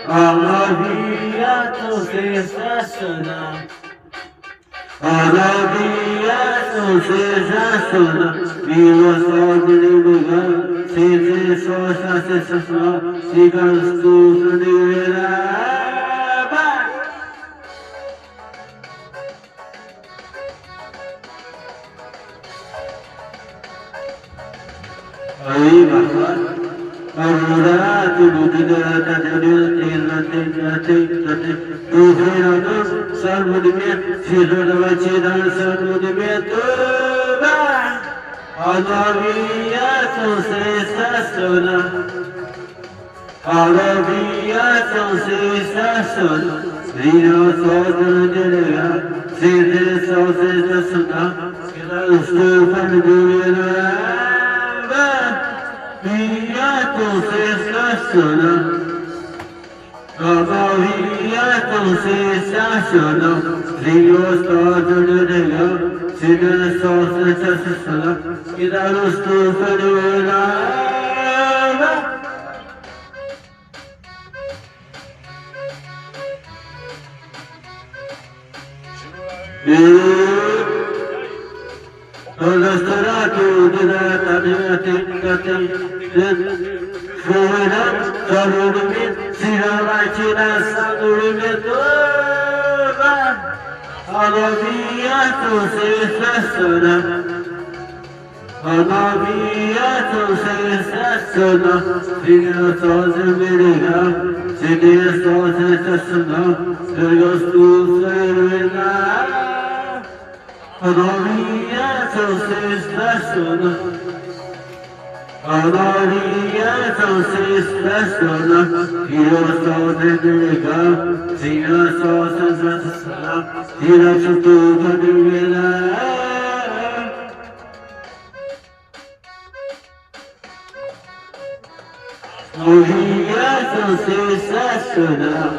Arrabiato sensacional. Arrabiato sensacional. Viva só de lugar, sem só essa sensação. Siga os tudo de aí, vai. Aurora, tu budidara tadil, tilate, tate, tu viranos, salmudimia, sidodavachidan, salmudimia, tuba. Alavia, tu sensaciona. Alavia, tu sensaciona. Vino sodra delega, sede so sensaciona. Kira stufa duvira. Viato sensacional, viato sensacional, Rio todo de legal, se der só sensacional, que dá nos tudo de Olastrato de la tabiate, fuera, saludame, si la vachina saludame toda, a la vía tu sensaciona, a la vía tu sensaciona, si no sos envenena, si no sos sensaciona, si no sos envenena. Adoria-te sensacional, adoria-te sensacional, tira só de legal, tira só sensacional, tira tudo de verdade. Adoria-te sensacional,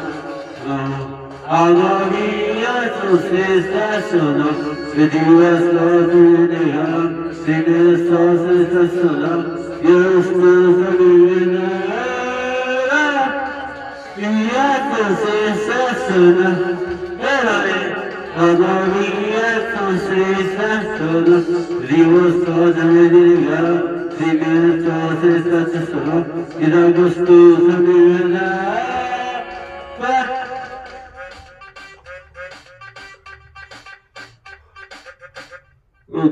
adoria-te sensacional. Viva só de legal, se der só sensacional, eu estou sabendo. Viato sensacional, viato sensacional, vivo só de legal, se der só sensacional, que dá gostoso de verdade. Oh,